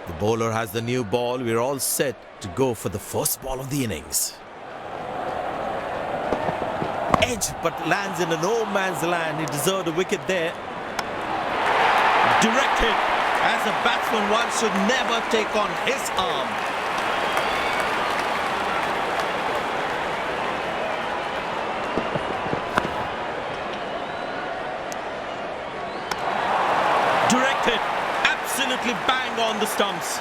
The bowler has the new ball. We're all set to go for the first ball of the innings. Edge, but lands in a no man's land. He deserved a wicket there. Direct hit. As a batsman, one should never take on his arm. Direct hit. Absolutely bang on the stumps.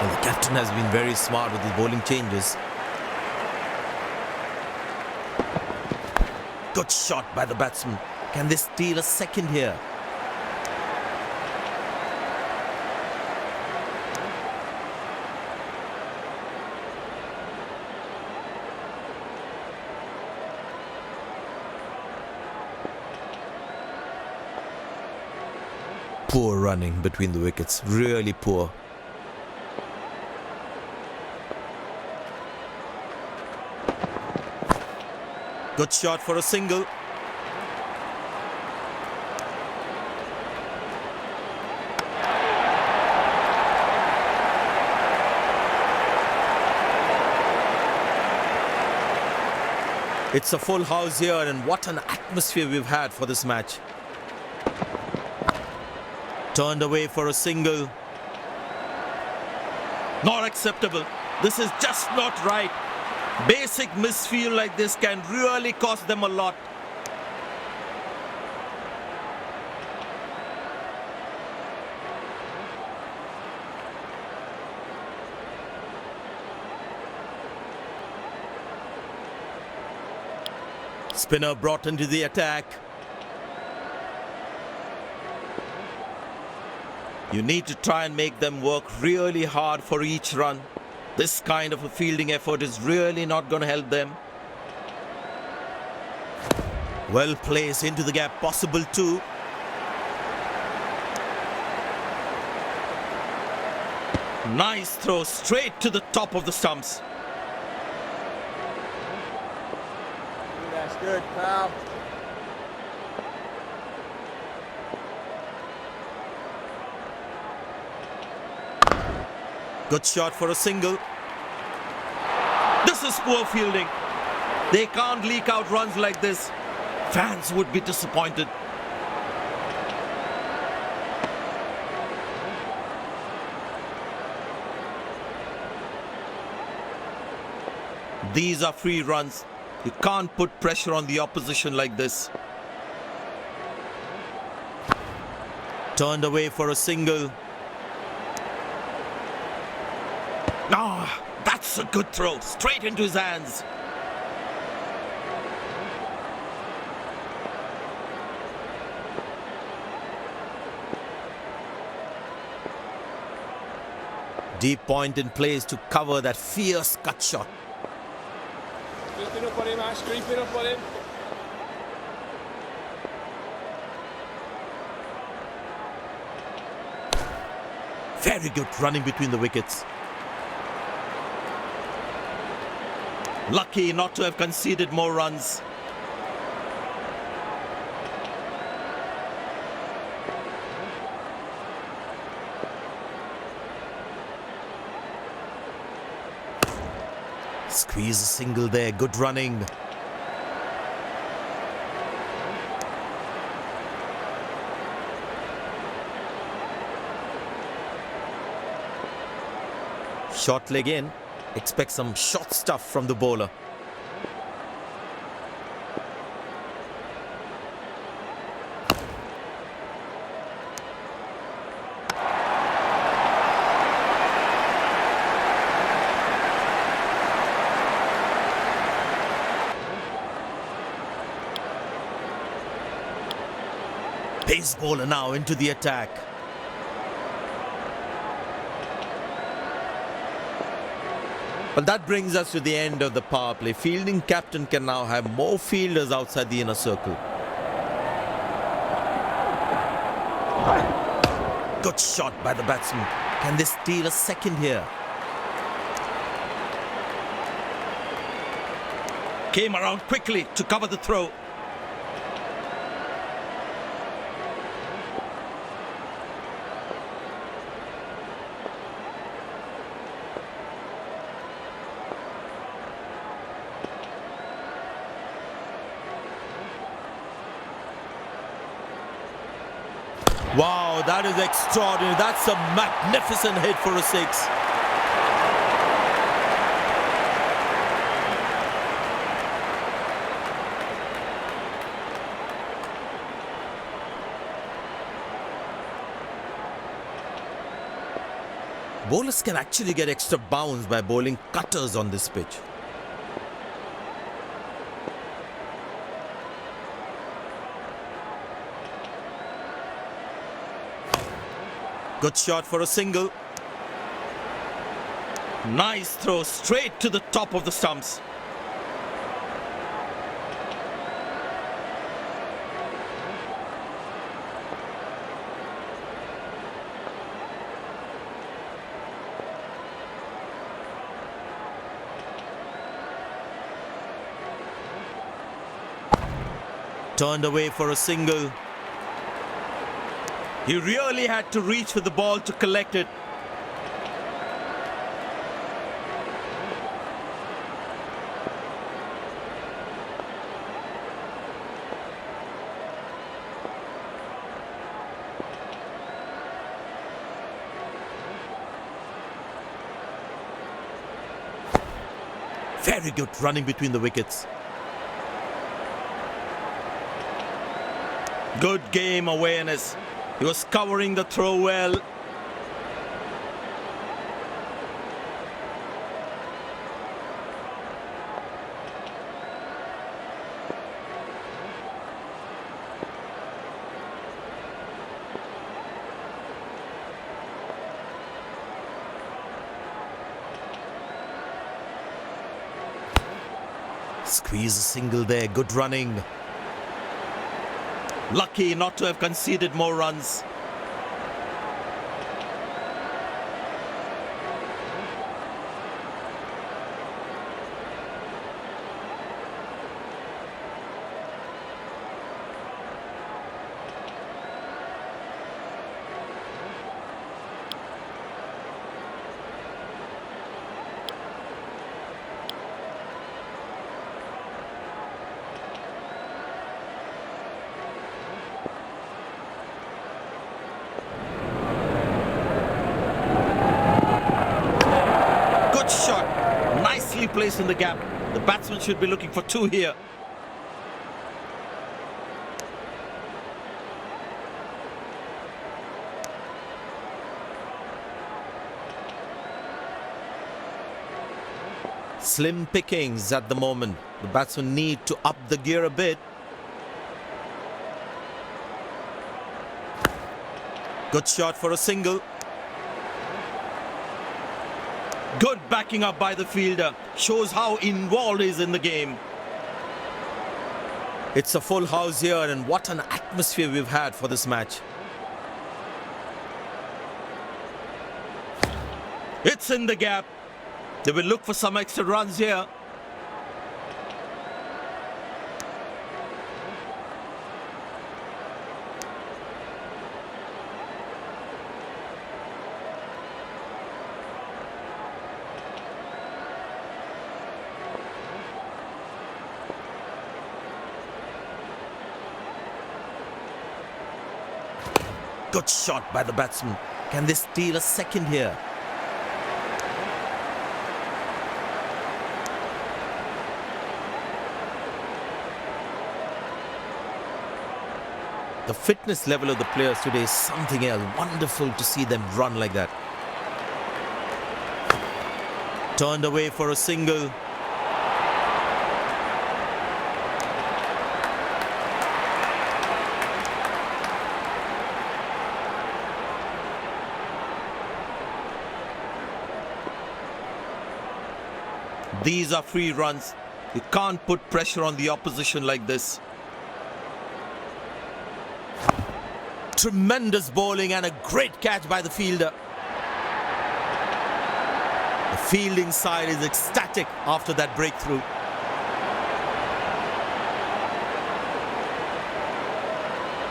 And the captain has been very smart with his bowling changes. Good shot by the batsman. Can they steal a second here? Poor running between the wickets, really poor. Good shot for a single. It's a full house here, and what an atmosphere we've had for this match. Turned away for a single. Not acceptable. This is just not right. Basic misfield like this can really cost them a lot. Spinner brought into the attack. You need to try and make them work really hard for each run. This kind of a fielding effort is really not going to help them. Well placed into the gap, possible too. Nice throw straight to the top of the stumps. That's good, pal. Good shot for a single. This is poor fielding. They can't leak out runs like this. Fans would be disappointed. These are free runs. You can't put pressure on the opposition like this. Turned away for a single. Ah, that's a good throw. Straight into his hands. Deep point in place to cover that fierce cut shot. Creeping up on him, Ash. Creeping up on him. Very good running between the wickets. Lucky not to have conceded more runs. Squeeze a single there, good running. Short leg in. Expect some short stuff from the bowler. Pace bowler now into the attack. Well, that brings us to the end of the power play. Fielding captain can now have more fielders outside the inner circle. Good shot by the batsman. Can they steal a second here? Came around quickly to cover the throw. Wow, that is extraordinary. That's a magnificent hit for a six. Bowlers can actually get extra bounce by bowling cutters on this pitch. Good shot for a single. Nice throw straight to the top of the stumps. Turned away for a single. He really had to reach for the ball to collect it. Very good running between the wickets. Good game awareness. He was covering the throw well. Squeeze a single there. Good running. Lucky not to have conceded more runs. Placed in the gap. The batsman should be looking for two here. Slim pickings at the moment. The batsmen need to up the gear a bit. Good shot for a single. Good backing up by the fielder. Shows how involved he is in the game. It's a full house here, and what an atmosphere we've had for this match. It's in the gap. They will look for some extra runs here. Good shot by the batsman. Can they steal a second here? The fitness level of the players today is something else. Wonderful to see them run like that. Turned away for a single. These are free runs. You can't put pressure on the opposition like this. Tremendous bowling and a great catch by the fielder. The fielding side is ecstatic after that breakthrough.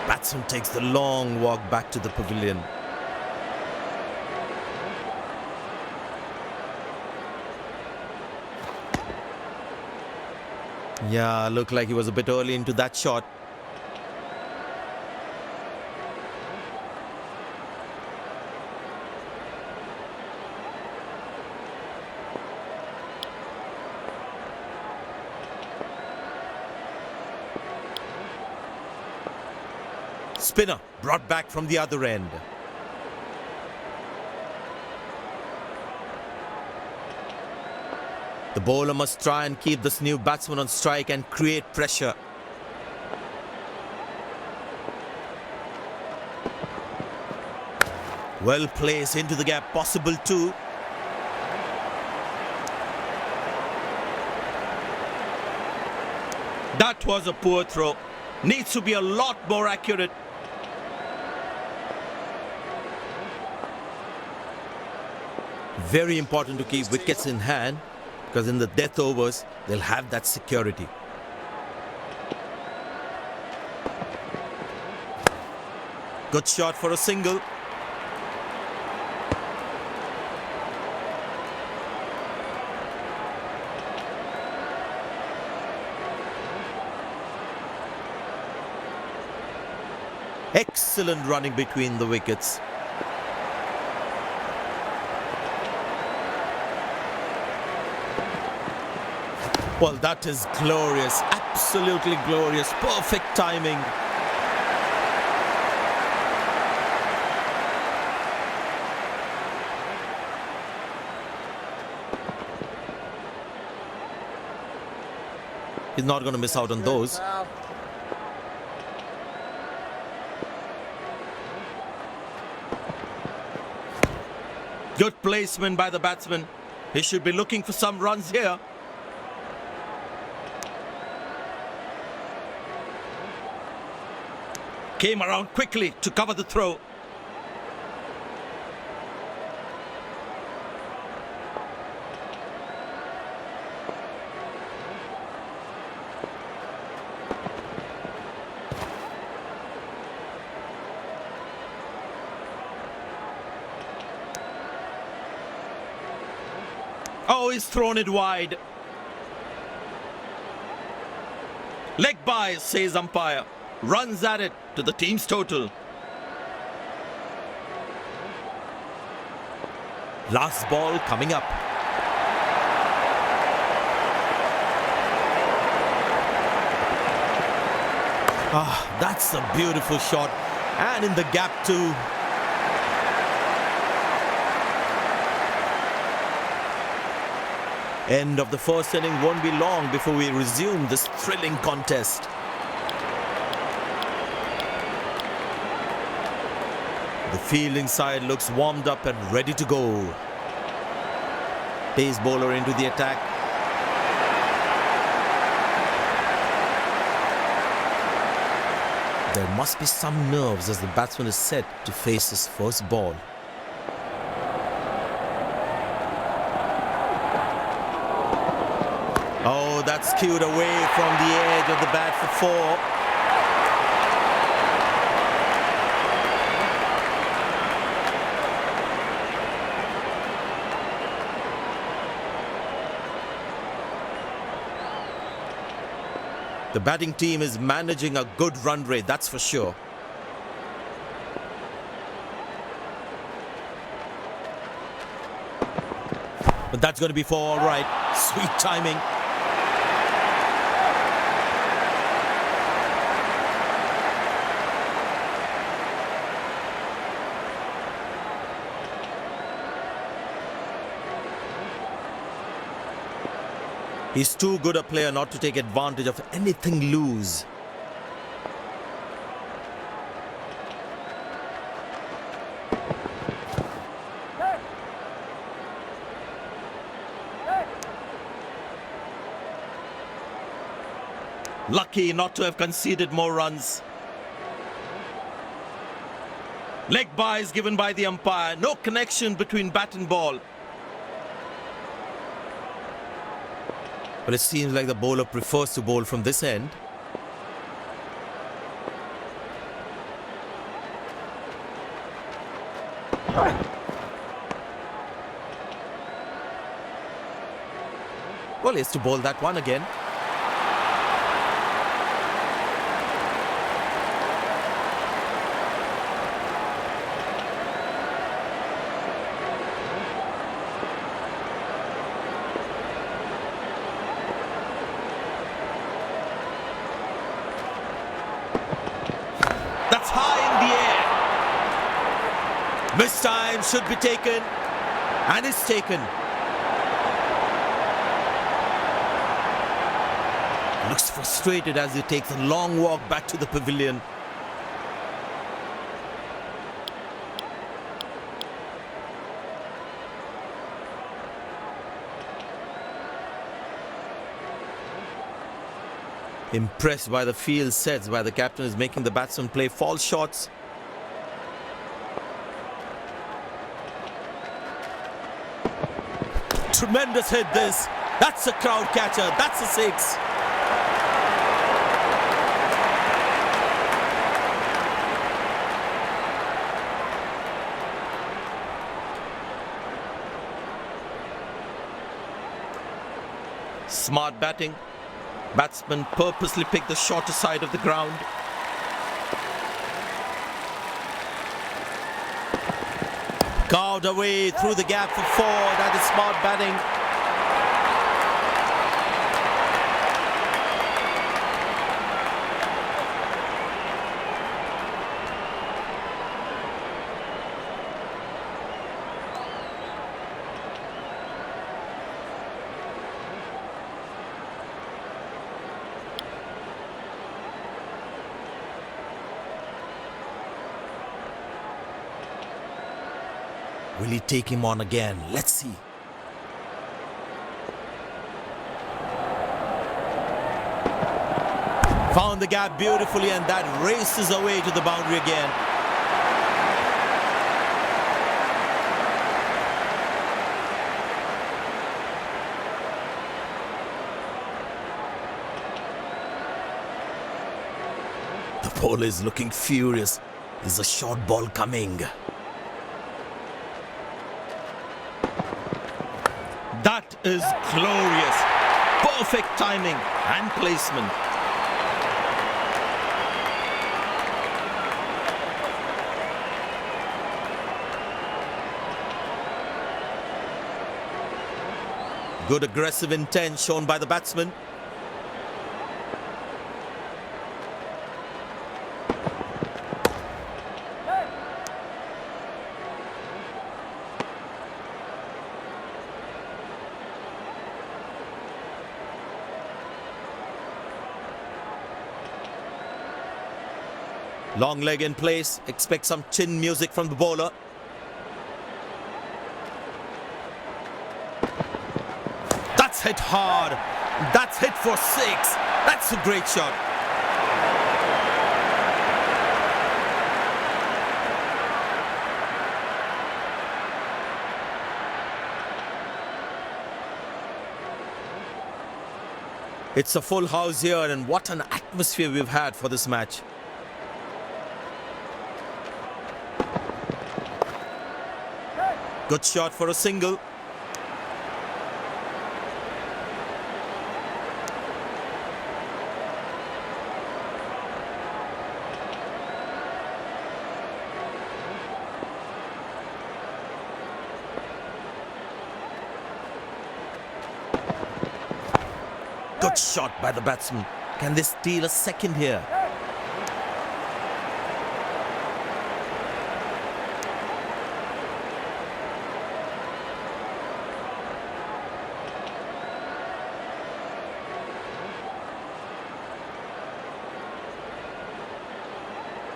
Batsman takes the long walk back to the pavilion. Yeah, looked like he was a bit early into that shot. Spinner brought back from the other end. The bowler must try and keep this new batsman on strike and create pressure. Well placed into the gap, possible too. That was a poor throw. Needs to be a lot more accurate. Very important to keep wickets in hand, because in the death overs, they'll have that security. Good shot for a single. Excellent running between the wickets. Well, that is glorious, absolutely glorious, perfect timing. He's not going to miss out on those. Good placement by the batsman. He should be looking for some runs here. Came around quickly to cover the throw. Oh, he's thrown it wide. Leg by, says umpire. Runs at it to the team's total. Last ball coming up. Ah, that's a beautiful shot. And in the gap too. End of the first inning won't be long before we resume this thrilling contest. The fielding side looks warmed up and ready to go. Pace bowler into the attack. There must be some nerves as the batsman is set to face his first ball. Oh, that's skewed away from the edge of the bat for four. The batting team is managing a good run rate, that's for sure. But that's going to be for all right. Sweet timing. He's too good a player not to take advantage of anything loose. Lucky not to have conceded more runs. Leg bye is given by the umpire. No connection between bat and ball. But it seems like the bowler prefers to bowl from this end. Well, he has to bowl that one again. That's high in the air. This time should be taken, and it's taken. Looks frustrated as he takes a long walk back to the pavilion. Impressed by the field sets by the captain is making the batsman play false shots. Tremendous hit this. That's a crowd catcher. That's a six. Smart batting. Batsman purposely picked the shorter side of the ground. Carved away through the gap for four. That is smart batting. Will he take him on again? Let's see. Found the gap beautifully, and that races away to the boundary again. The bowler is looking furious. Is a short ball coming? That is glorious. Perfect timing and placement. Good aggressive intent shown by the batsman. Long leg in place. Expect some chin music from the bowler. That's hit hard. That's hit for six. That's a great shot. It's a full house here, and what an atmosphere we've had for this match. Good shot for a single. Good shot by the batsman. Can they steal a second here?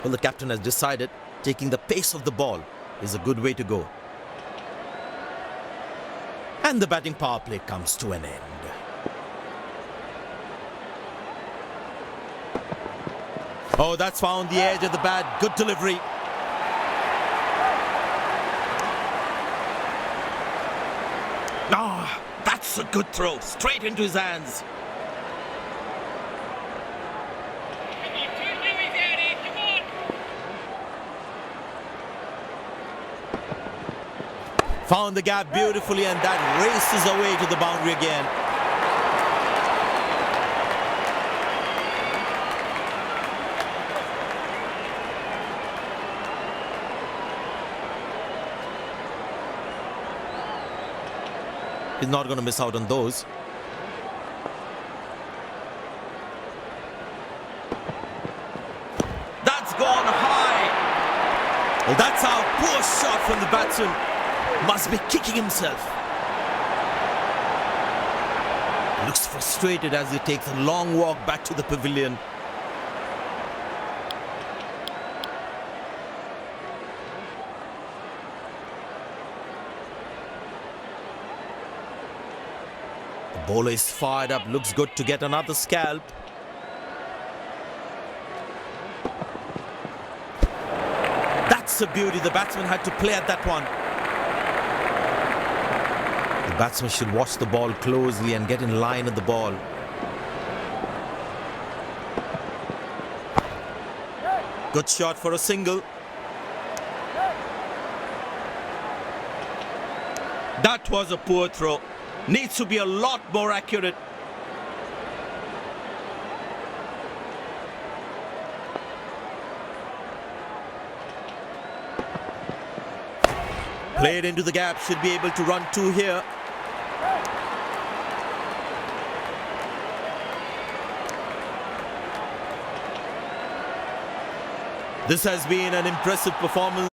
Well, the captain has decided taking the pace of the ball is a good way to go. And the batting power play comes to an end. Oh, that's found the edge of the bat. Good delivery. That's a good throw, straight into his hands. Found the gap beautifully, and that races away to the boundary again. He's not going to miss out on those. That's gone high. Well, that's our poor shot from the batsman. Must be kicking himself. Looks frustrated as he takes a long walk back to the pavilion. The bowler is fired up, looks good to get another scalp. That's a beauty. The batsman had to play at that one. The batsman should watch the ball closely and get in line at the ball. Good shot for a single. That was a poor throw. Needs to be a lot more accurate. Played into the gap, should be able to run two here. This has been an impressive performance.